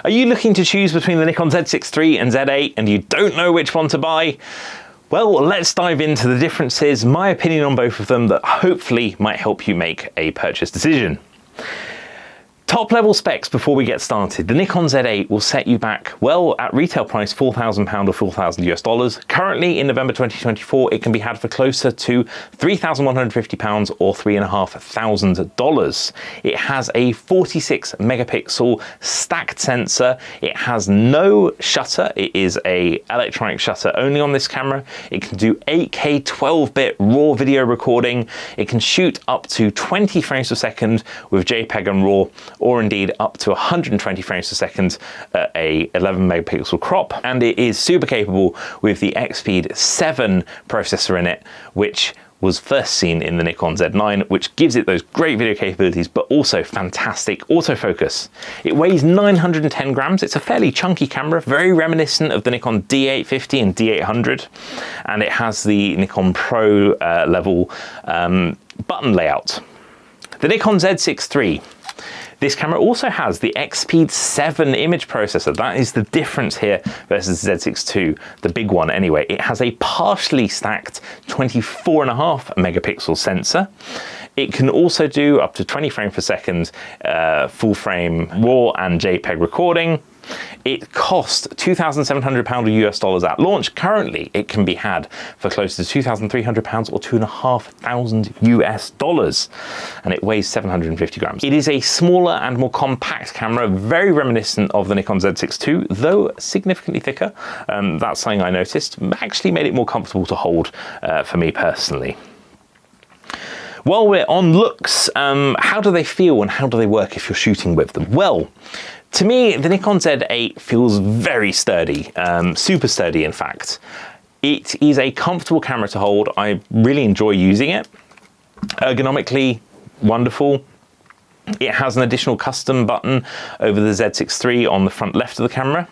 Are you looking to choose between the Nikon Z6III and Z8 and you don't know which one to buy? Well, let's dive into the differences, my opinion on both of them that hopefully might help you make a purchase decision. Top level specs before we get started. The Nikon Z8 will set you back, well, at retail price £4,000 or $4,000 US. Currently in November 2024, it can be had for closer to £3,150 or $3,500. It has a 46 megapixel stacked sensor. It has no shutter. It is a electronic shutter only on this camera. It can do 8K 12-bit raw video recording. It can shoot up to 20 frames per second with JPEG and RAW, or indeed up to 120 frames per second at a 11 megapixel crop. And it is super capable with the X-Speed 7 processor in it, which was first seen in the Nikon Z9, which gives it those great video capabilities, but also fantastic autofocus. It weighs 910 grams. It's a fairly chunky camera, very reminiscent of the Nikon D850 and D800. And it has the Nikon Pro level button layout. The Nikon Z6III. This camera also has the X-Speed 7 image processor. That is the difference here versus the Z6 II, the big one anyway. It has a partially stacked 24.5 megapixel sensor. It can also do up to 20 frames per second full frame RAW and JPEG recording. It cost £2,700 US at launch. Currently, it can be had for close to £2,300 or $2,500 US, and it weighs 750 grams. It is a smaller and more compact camera, very reminiscent of the Nikon Z6 II, though significantly thicker. That's something I noticed. Actually made it more comfortable to hold for me personally. While we're on looks, how do they feel and how do they work if you're shooting with them? Well, to me, the Nikon Z8 feels very sturdy, super sturdy in fact. It is a comfortable camera to hold. I really enjoy using it. Ergonomically, wonderful. It has an additional custom button over the Z6 III on the front left of the camera,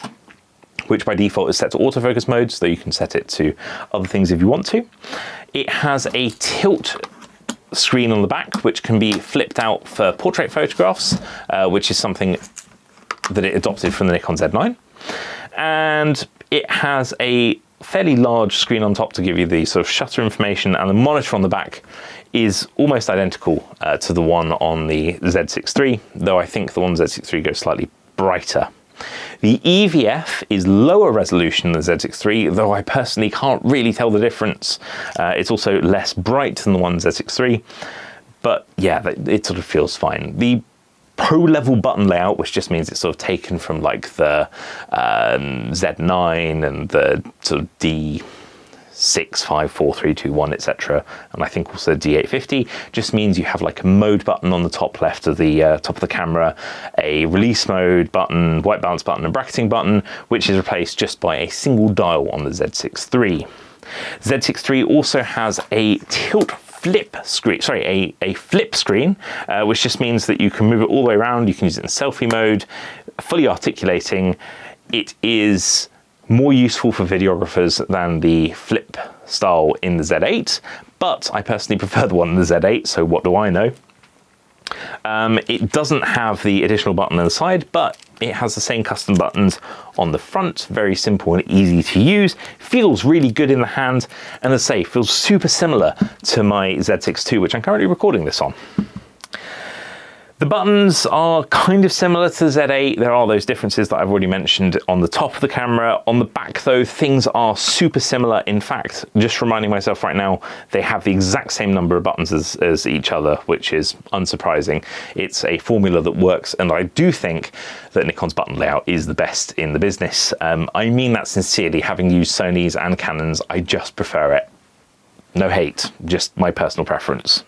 which by default is set to autofocus mode, so you can set it to other things if you want to. It has a tilt screen on the back, which can be flipped out for portrait photographs, which is something that it adopted from the Nikon Z9. And it has a fairly large screen on top to give you the sort of shutter information, and the monitor on the back is almost identical to the one on the Z6 III, though I think the one on the Z6 III goes slightly brighter. The EVF is lower resolution than the Z6 III, though I personally can't really tell the difference. It's also less bright than the one Z6 III, but yeah, it sort of feels fine. The Pro level button layout, which just means it's sort of taken from like the Z9 and the sort of D6, 5, 4, 3, 2, 1, etc. And I think also D850, just means you have like a mode button on the top left of the top of the camera, a release mode button, white balance button and bracketing button, which is replaced just by a single dial on the Z6 III. Z6 III also has a tilt flip screen, a flip screen, which just means that you can move it all the way around. You can use it in selfie mode, fully articulating. It is more useful for videographers than the flip style in the Z8, but I personally prefer the one in the Z8, so what do I know? It doesn't have the additional button on the side, but it has the same custom buttons on the front, very simple and easy to use, feels really good in the hand, and as I say, feels super similar to my Z6 II, which I'm currently recording this on. The buttons are kind of similar to the Z8. There are those differences that I've already mentioned on the top of the camera. On the back though, things are super similar. In fact, just reminding myself right now, they have the exact same number of buttons as each other, which is unsurprising. It's a formula that works, and I do think that Nikon's button layout is the best in the business. I mean that sincerely, having used Sony's and Canon's, I just prefer it. No hate, just my personal preference.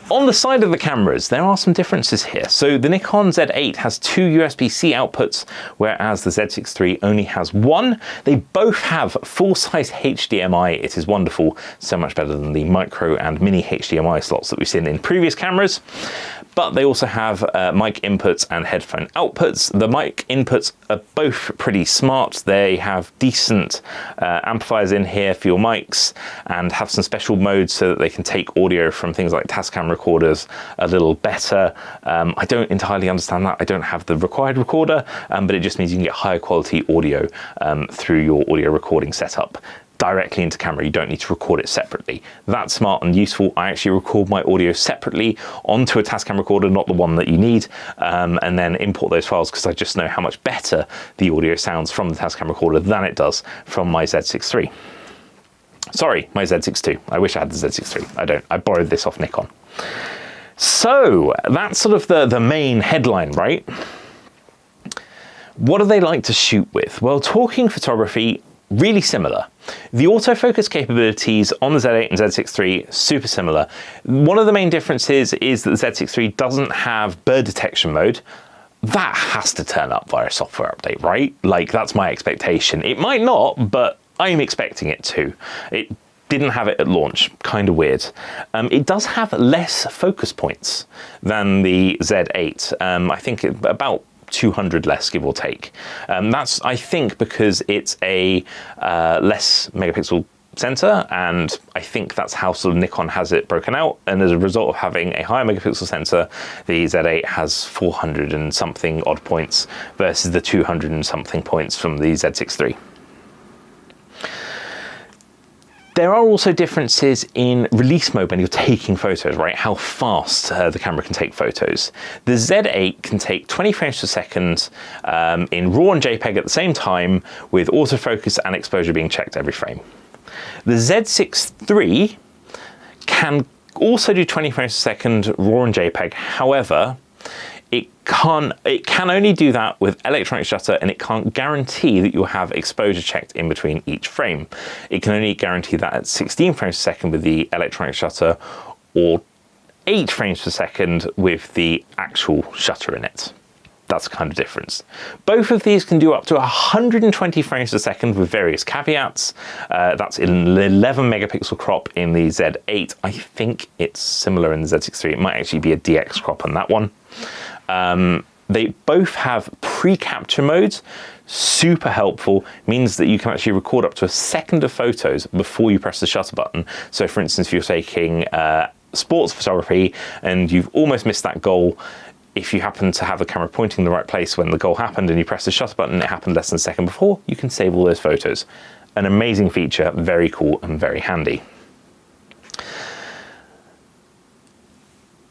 On the side of the cameras, there are some differences here. So the Nikon Z8 has two USB-C outputs, whereas the Z6 III only has one. They both have full-size HDMI. It is wonderful, so much better than the micro and mini HDMI slots that we've seen in previous cameras. but they also have mic inputs and headphone outputs. The mic inputs are both pretty smart. They have decent amplifiers in here for your mics and have some special modes so that they can take audio from things like Tascam recorders a little better. I don't entirely understand that. I don't have the required recorder, but it just means you can get higher quality audio through your audio recording setup directly into camera. You don't need to record it separately. That's smart and useful. I actually record my audio separately onto a Tascam recorder, not the one that you need, and then import those files because I just know how much better the audio sounds from the Tascam recorder than it does from my Z6 III. Sorry, my Z6 II. I wish I had the Z6 III. I don't. I borrowed this off Nikon. So that's sort of the main headline, right? What do they like to shoot with? Well, talking photography, really similar. The autofocus capabilities on the Z8 and Z6 III, super similar. One of the main differences is that the Z6 III doesn't have bird detection mode. That has to turn up via a software update, right? Like, that's my expectation. It might not, but I'm expecting it to. It didn't have it at launch, kind of weird. It does have less focus points than the Z8. I think about 200 less, give or take. That's, I think, because it's a less megapixel sensor, and I think that's how sort of Nikon has it broken out. And as a result of having a higher megapixel sensor, the Z8 has 400 and something odd points versus the 200 and something points from the Z6 III. There are also differences in release mode when you're taking photos, right? How fast the camera can take photos. The Z8 can take 20 frames per second in RAW and JPEG at the same time, with autofocus and exposure being checked every frame. The Z6 III can also do 20 frames per second RAW and JPEG. However, it can only do that with electronic shutter, and it can't guarantee that you'll have exposure checked in between each frame. It can only guarantee that at 16 frames per second with the electronic shutter, or 8 frames per second with the actual shutter in it. That's the kind of difference. Both of these can do up to 120 frames per second with various caveats. That's an 11 megapixel crop in the Z8. I think it's similar in the Z6 III. It might actually be a DX crop on that one. They both have pre-capture modes, super helpful, means that you can actually record up to a second of photos before you press the shutter button. So for instance, if you're taking sports photography and you've almost missed that goal, if you happen to have the camera pointing in the right place when the goal happened and you press the shutter button, it happened less than a second before, you can save all those photos. An amazing feature, very cool and very handy.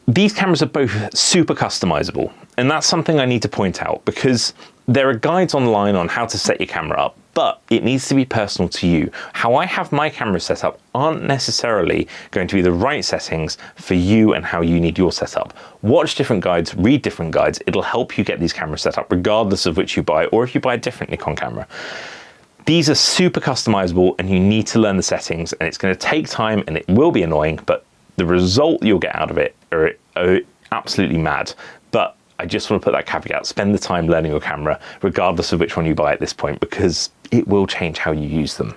These cameras are both super customizable, and that's something I need to point out because there are guides online on how to set your camera up, but it needs to be personal to you. How I have my camera set up aren't necessarily going to be the right settings for you and how you need your setup. Watch different guides, read different guides. It'll help you get these cameras set up regardless of which you buy, or if you buy a different Nikon camera. These are super customizable and you need to learn the settings, and it's going to take time and it will be annoying, but the result you'll get out of it are absolutely mad. But I just want to put that caveat, spend the time learning your camera, regardless of which one you buy at this point, because it will change how you use them.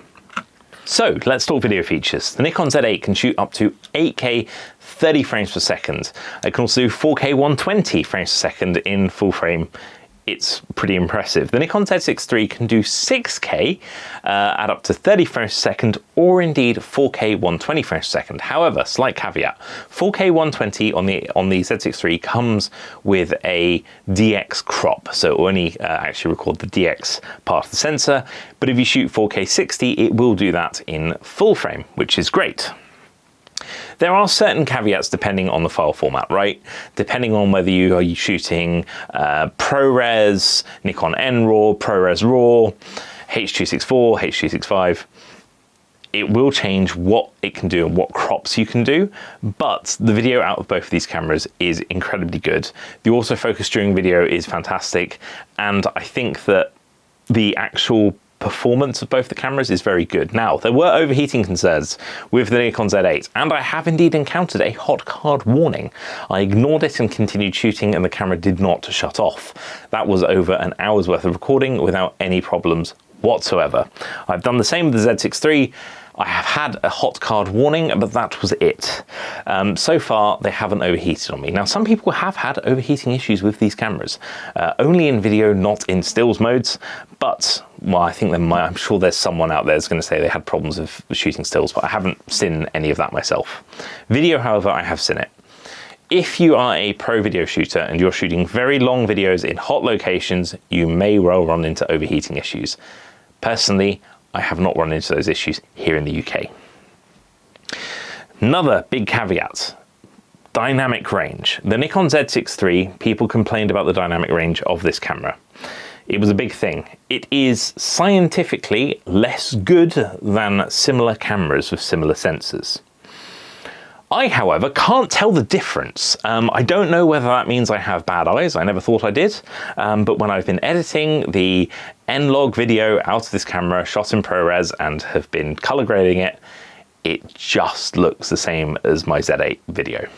So let's talk video features. The Nikon Z8 can shoot up to 8K 30 frames per second. It can also do 4K 120 frames per second in full frame. It's pretty impressive. The Nikon Z6 III can do 6K at up to 30 frames per second, or indeed 4K 120 frames per second. However, slight caveat, 4K 120 on the Z6 III comes with a DX crop, so it will only actually record the DX part of the sensor, but if you shoot 4K 60, it will do that in full frame, which is great. There are certain caveats depending on the file format, right? Depending on whether you are shooting ProRes, Nikon NRAW, ProRes RAW, H.264, H.265, it will change what it can do and what crops you can do, but the video out of both of these cameras is incredibly good. The autofocus during video is fantastic, and I think that the actual performance of both the cameras is very good. Now, there were overheating concerns with the Nikon Z8, and I have indeed encountered a hot card warning. I ignored it and continued shooting, and the camera did not shut off. That was over an hour's worth of recording without any problems whatsoever. I've done the same with the Z6 III. I have had a hot card warning, but that was it. So far, they haven't overheated on me. Now, some people have had overheating issues with these cameras, only in video, not in stills modes, but, well, I think I'm sure there's someone out there that's going to say they had problems with shooting stills, but I haven't seen any of that myself. Video, however, I have seen it. If you are a pro video shooter and you're shooting very long videos in hot locations, you may well run into overheating issues. Personally, I have not run into those issues here in the UK. Another big caveat, dynamic range. The Nikon Z6III, people complained about the dynamic range of this camera. It was a big thing. It is scientifically less good than similar cameras with similar sensors. I, however, can't tell the difference. I don't know whether that means I have bad eyes. I never thought I did. But when I've been editing the N-Log video out of this camera, shot in ProRes, and have been color grading it, it just looks the same as my Z8 video.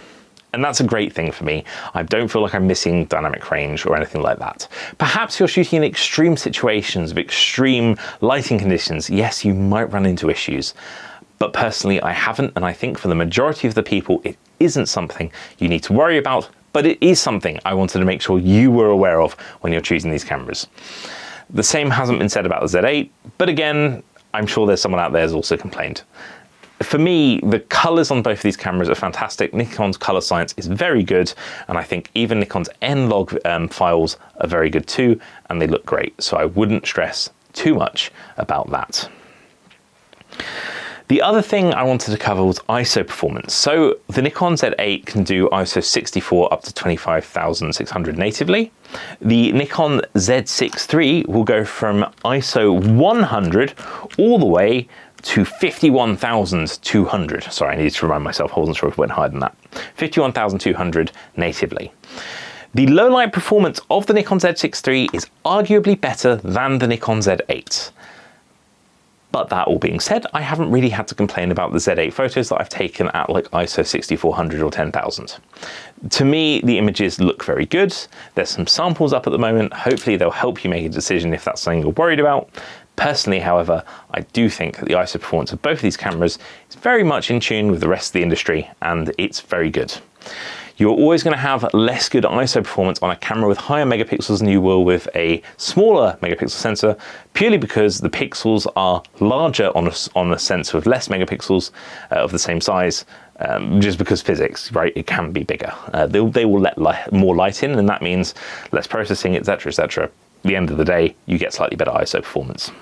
And that's a great thing for me. I don't feel like I'm missing dynamic range or anything like that. Perhaps you're shooting in extreme situations of extreme lighting conditions. Yes, you might run into issues. But personally, I haven't, and I think for the majority of the people, it isn't something you need to worry about, but it is something I wanted to make sure you were aware of when you're choosing these cameras. The same hasn't been said about the Z8, but again, I'm sure there's someone out there who's also complained. For me, the colors on both of these cameras are fantastic. Nikon's color science is very good, and I think even Nikon's N-Log files are very good too, and they look great, so I wouldn't stress too much about that. The other thing I wanted to cover was ISO performance. So the Nikon Z8 can do ISO 64 up to 25,600 natively. The Nikon Z6III will go from ISO 100 all the way to 51,200. Sorry, I needed to remind myself, I wasn't sure if it went higher than that. 51,200 natively. The low light performance of the Nikon Z6III is arguably better than the Nikon Z8. But that all being said, I haven't really had to complain about the Z8 photos that I've taken at like ISO 6400 or 10,000. To me, the images look very good. There's some samples up at the moment. Hopefully they'll help you make a decision if that's something you're worried about. Personally, however, I do think that the ISO performance of both of these cameras is very much in tune with the rest of the industry, and it's very good. You're always going to have less good ISO performance on a camera with higher megapixels than you will with a smaller megapixel sensor, purely because the pixels are larger on a sensor with less megapixels of the same size, just because physics, right? It can be bigger. They will let more light in, and that means less processing, etc., etc. At the end of the day, you get slightly better ISO performance.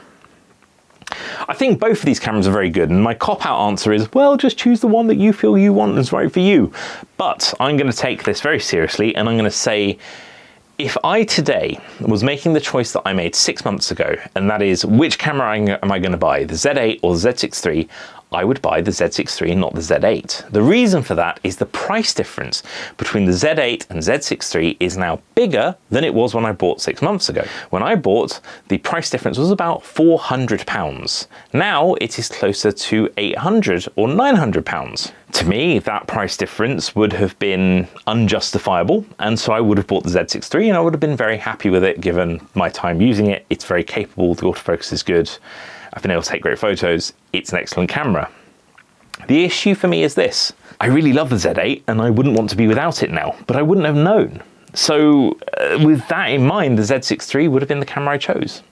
I think both of these cameras are very good, and my cop-out answer is, well, just choose the one that you feel you want and is right for you. But I'm going to take this very seriously, and I'm going to say, if I today was making the choice that I made 6 months ago, and that is which camera am I going to buy, the Z8 or the Z6III, I would buy the Z6III, not the Z8. The reason for that is the price difference between the Z8 and Z6III is now bigger than it was when I bought 6 months ago. When I bought, the price difference was about £400. Now it is closer to £800 or £900. To me, that price difference would have been unjustifiable, and so I would have bought the Z6III, and I would have been very happy with it given my time using it. It's very capable, the autofocus is good. I've been able to take great photos. It's an excellent camera. The issue for me is this. I really love the Z8 and I wouldn't want to be without it now, but I wouldn't have known. So with that in mind, the Z6III would have been the camera I chose.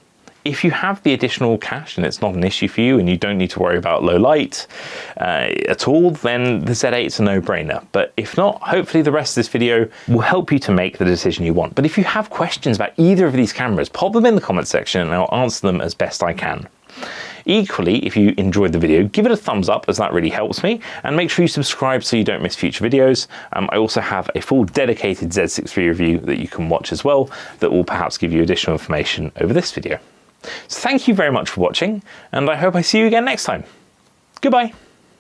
If you have the additional cash and it's not an issue for you and you don't need to worry about low light at all, then the Z8 is a no-brainer. But if not, hopefully the rest of this video will help you to make the decision you want. But if you have questions about either of these cameras, pop them in the comment section and I'll answer them as best I can. Equally, if you enjoyed the video, give it a thumbs up, as that really helps me, and make sure you subscribe so you don't miss future videos. I also have a full dedicated Z6III review that you can watch as well, that will perhaps give you additional information over this video. So thank you very much for watching, and I hope I see you again next time. Goodbye.